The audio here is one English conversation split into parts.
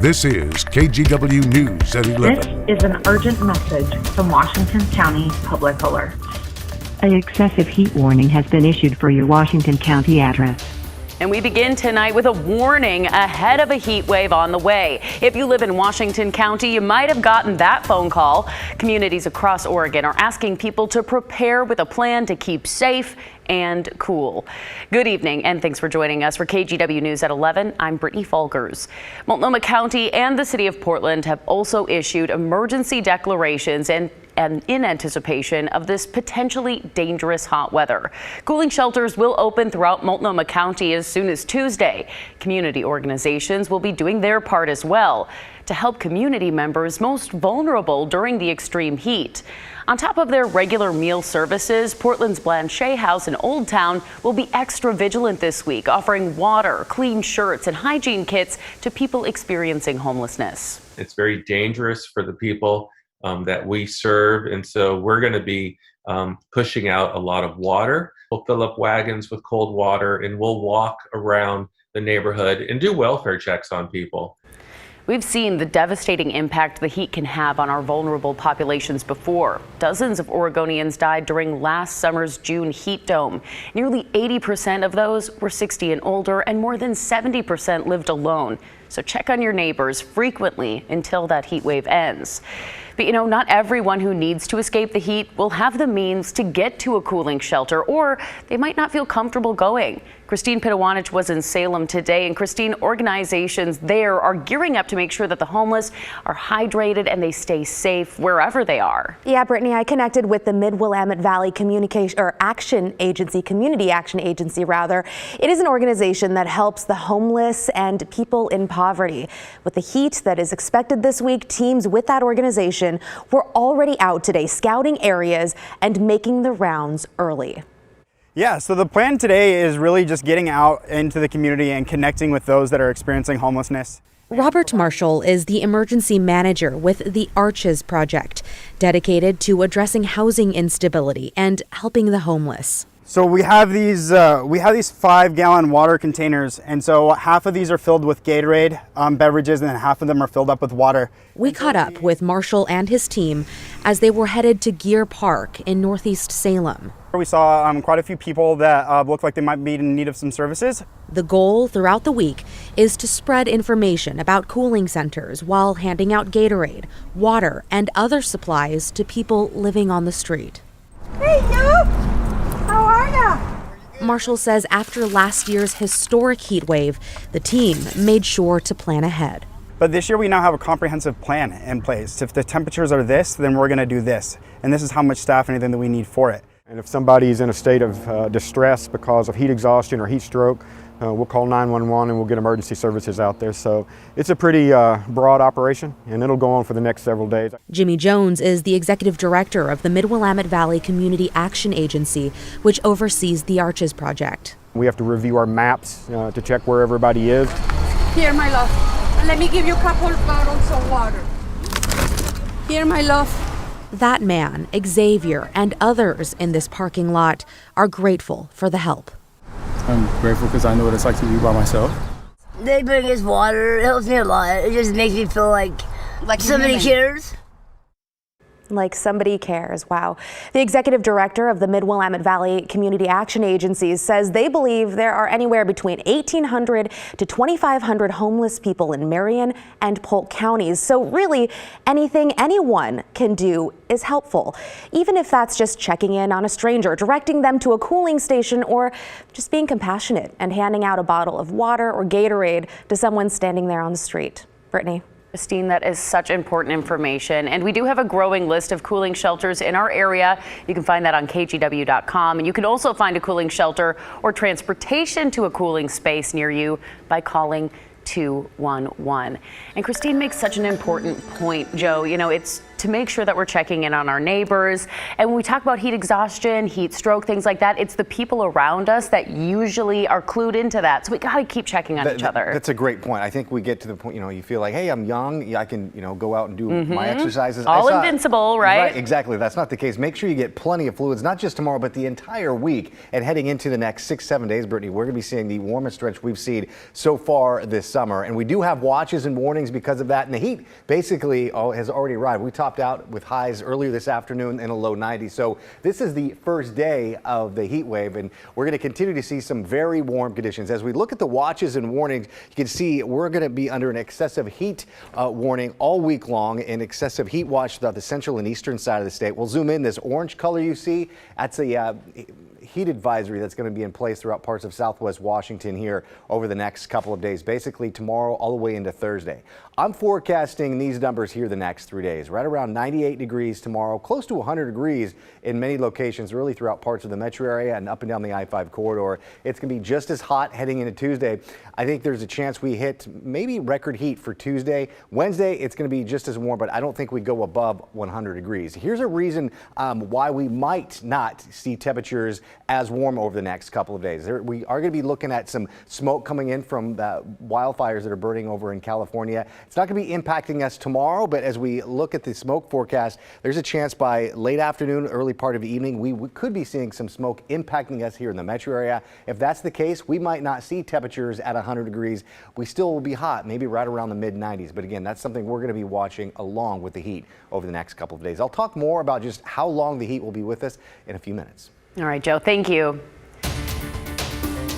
This is KGW News at 11. This is an urgent message from Washington County Public Alert. An excessive heat warning has been issued for your Washington County address. And we begin tonight with a warning ahead of a heat wave on the way. If you live in Washington County, you might have gotten that phone call. Communities across Oregon are asking people to prepare with a plan to keep safe and cool. Good evening, and thanks for joining us for KGW News at 11. I'm Brittany Falkers. Multnomah County and the city of Portland have also issued emergency declarations and in anticipation of this potentially dangerous hot weather. Cooling shelters will open throughout Multnomah County as soon as Tuesday. Community organizations will be doing their part as well to help community members most vulnerable during the extreme heat. On top of their regular meal services, Portland's Blanchet House in Old Town will be extra vigilant this week, offering water, clean shirts, and hygiene kits to people experiencing homelessness. It's very dangerous for the people that we serve, and so we're going to be pushing out a lot of water. We'll fill up wagons with cold water, and we'll walk around the neighborhood and do welfare checks on people. We've seen the devastating impact the heat can have on our vulnerable populations before. Dozens of Oregonians died during last summer's June heat dome. Nearly 80% of those were 60 and older, and more than 70% lived alone. So check on your neighbors frequently until that heat wave ends. But not everyone who needs to escape the heat will have the means to get to a cooling shelter, or they might not feel comfortable going. Christine Pitawanich was in Salem today, and Christine, organizations there are gearing up to make sure that the homeless are hydrated and they stay safe wherever they are. Yeah, Brittany, I connected with the Mid-Willamette Valley Community Action Agency. It is an organization that helps the homeless and people in poverty. With the heat that is expected this week, teams with that organization were already out today scouting areas and making the rounds early. Yeah, so the plan today is really just getting out into the community and connecting with those that are experiencing homelessness. Robert Marshall is the emergency manager with the Arches Project, dedicated to addressing housing instability and helping the homeless. So we have these 5-gallon water containers, and so half of these are filled with Gatorade beverages, and then half of them are filled up with water. We caught up with Marshall and his team as they were headed to Gear Park in northeast Salem. We saw quite a few people that looked like they might be in need of some services. The goal throughout the week is to spread information about cooling centers while handing out Gatorade, water, and other supplies to people living on the street. Hey, you! How are ya? Marshall says after last year's historic heat wave, the team made sure to plan ahead. But this year we now have a comprehensive plan in place. If the temperatures are this, then we're going to do this. And this is how much staff and anything that we need for it. And if somebody's in a state of distress because of heat exhaustion or heat stroke, we'll call 911 and we'll get emergency services out there. So it's a pretty broad operation, and it'll go on for the next several days. Jimmy Jones is the executive director of the Mid-Willamette Valley Community Action Agency, which oversees the Arches Project. We have to review our maps to check where everybody is. Here, my love. Let me give you a couple bottles of water. Here, my love. That man, Xavier, and others in this parking lot are grateful for the help. I'm grateful because I know what it's like to be by myself. They bring us water. It helps me a lot. It just makes me feel like somebody cares. Like somebody cares. Wow. The executive director of the Mid-Willamette Valley Community Action Agencies says they believe there are anywhere between 1,800 to 2,500 homeless people in Marion and Polk counties. So really, anything anyone can do is helpful, even if that's just checking in on a stranger, directing them to a cooling station, or just being compassionate and handing out a bottle of water or Gatorade to someone standing there on the street. Brittany. Christine, that is such important information. And we do have a growing list of cooling shelters in our area. You can find that on KGW.com. And you can also find a cooling shelter or transportation to a cooling space near you by calling 211. And Christine makes such an important point, Joe. It's to make sure that we're checking in on our neighbors. And when we talk about heat exhaustion, heat stroke, things like that, it's the people around us that usually are clued into that. So we got to keep checking on each other. That's a great point. I think we get to the point, you feel like, hey, I'm young, I can, go out and do my exercises. All invincible, right? Right, exactly. That's not the case. Make sure you get plenty of fluids, not just tomorrow, but the entire week. And heading into the next 6-7 days, Brittany, we're going to be seeing the warmest stretch we've seen so far this summer. And we do have watches and warnings because of that. And the heat basically has already arrived. We topped out with highs earlier this afternoon in a low 90s. So this is the first day of the heat wave, and we're going to continue to see some very warm conditions. As we look at the watches and warnings, you can see we're going to be under an excessive heat warning all week long, an excessive heat watch throughout the central and eastern side of the state. We'll zoom in. This orange color you see, that's a heat advisory that's going to be in place throughout parts of southwest Washington here over the next couple of days, basically tomorrow all the way into Thursday. I'm forecasting these numbers here the next 3 days, right around 98 degrees tomorrow, close to 100 degrees in many locations, really throughout parts of the metro area and up and down the I-5 corridor. It's going to be just as hot heading into Tuesday. I think there's a chance we hit maybe record heat for Tuesday. Wednesday, it's going to be just as warm, but I don't think we go above 100 degrees. Here's a reason why we might not see temperatures as warm over the next couple of days. We are going to be looking at some smoke coming in from the wildfires that are burning over in California. It's not going to be impacting us tomorrow, but as we look at the smoke forecast, there's a chance by late afternoon, early part of the evening, we could be seeing some smoke impacting us here in the metro area. If that's the case, we might not see temperatures at 100 degrees. We still will be hot, maybe right around the mid 90s. But again, that's something we're going to be watching along with the heat over the next couple of days. I'll talk more about just how long the heat will be with us in a few minutes. All right, Joe, thank you.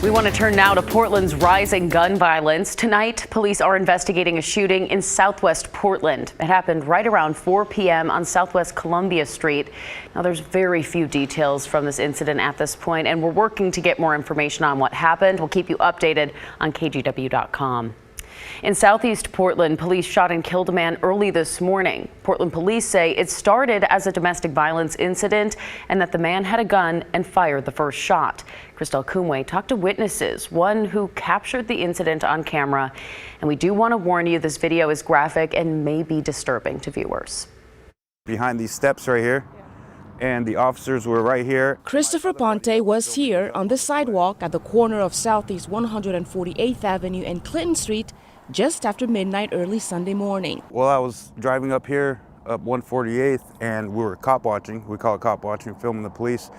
We want to turn now to Portland's rising gun violence. Tonight, police are investigating a shooting in southwest Portland. It happened right around 4 p.m. on Southwest Columbia Street. Now, there's very few details from this incident at this point, and we're working to get more information on what happened. We'll keep you updated on KGW.com. In southeast Portland, police shot and killed a man early this morning. Portland police say it started as a domestic violence incident and that the man had a gun and fired the first shot. Christelle Kumwe talked to witnesses, one who captured the incident on camera. And we do want to warn you, this video is graphic and may be disturbing to viewers. Behind these steps right here, and the officers were right here. Christopher Ponte was here on the sidewalk at the corner of Southeast 148th Avenue and Clinton Street just after midnight early Sunday morning. Well, I was driving up here, up 148th, and we were cop watching. We call it cop watching, filming the police.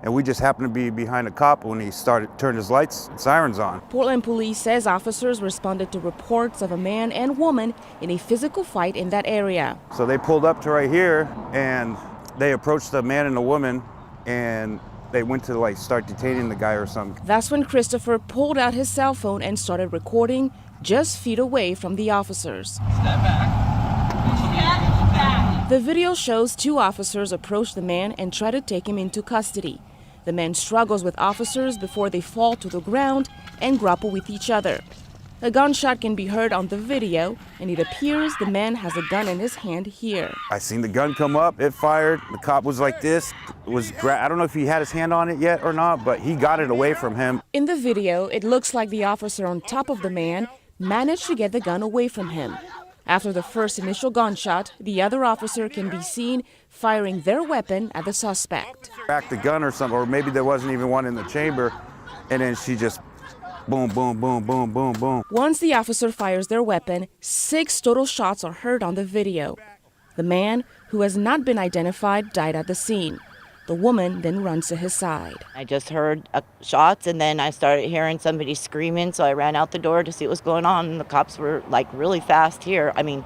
And we just happened to be behind a cop when he turned his lights and sirens on. Portland police says officers responded to reports of a man and woman in a physical fight in that area. So they pulled up to right here and they approached the man and the woman and they went to start detaining the guy or something. That's when Christopher pulled out his cell phone and started recording just feet away from the officers. Step back. The video shows two officers approach the man and try to take him into custody. The man struggles with officers before they fall to the ground and grapple with each other. A gunshot can be heard on the video, and it appears the man has a gun in his hand here. I seen the gun come up, it fired, the cop was like this, I don't know if he had his hand on it yet or not, but he got it away from him. In the video, it looks like the officer on top of the man managed to get the gun away from him. After the first initial gunshot, the other officer can be seen firing their weapon at the suspect. Cracked the gun or something, or maybe there wasn't even one in the chamber, and then she just boom, boom, boom, boom, boom, boom. Once the officer fires their weapon, 6 total shots are heard on the video. The man, who has not been identified, died at the scene. The woman then runs to his side. I just heard shots and then I started hearing somebody screaming, so I ran out the door to see what was going on, and the cops were really fast here. I mean,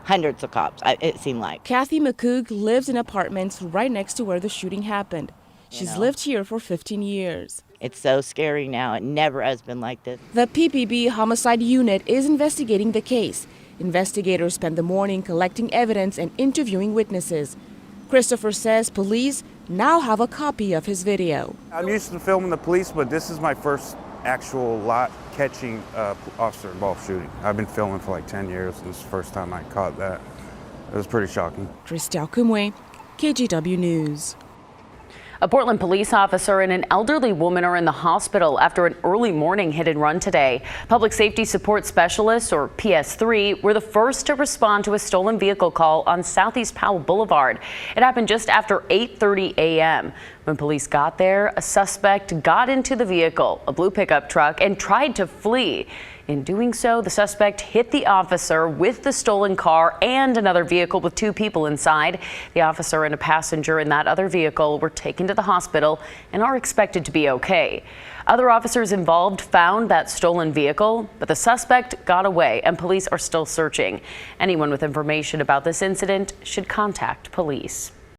hundreds of cops, it seemed like. Kathy McCoog lives in apartments right next to where the shooting happened. She's lived here for 15 years. It's so scary now. It never has been like this. The PPB homicide unit is investigating the case. Investigators spent the morning collecting evidence and interviewing witnesses. Christopher says police now have a copy of his video. I'm used to filming the police, but this is my first actual catching officer-involved shooting. I've been filming for 10 years, and this is the first time I caught that. It was pretty shocking. Christelle Kumwe, KGW News. A Portland police officer and an elderly woman are in the hospital after an early morning hit and run today. Public Safety Support Specialists, or PS3, were the first to respond to a stolen vehicle call on Southeast Powell Boulevard. It happened just after 8:30 a.m. When police got there, a suspect got into the vehicle, a blue pickup truck, and tried to flee. In doing so, the suspect hit the officer with the stolen car and another vehicle with two people inside. The officer and a passenger in that other vehicle were taken to the hospital and are expected to be okay. Other officers involved found that stolen vehicle, but the suspect got away and police are still searching. Anyone with information about this incident should contact police.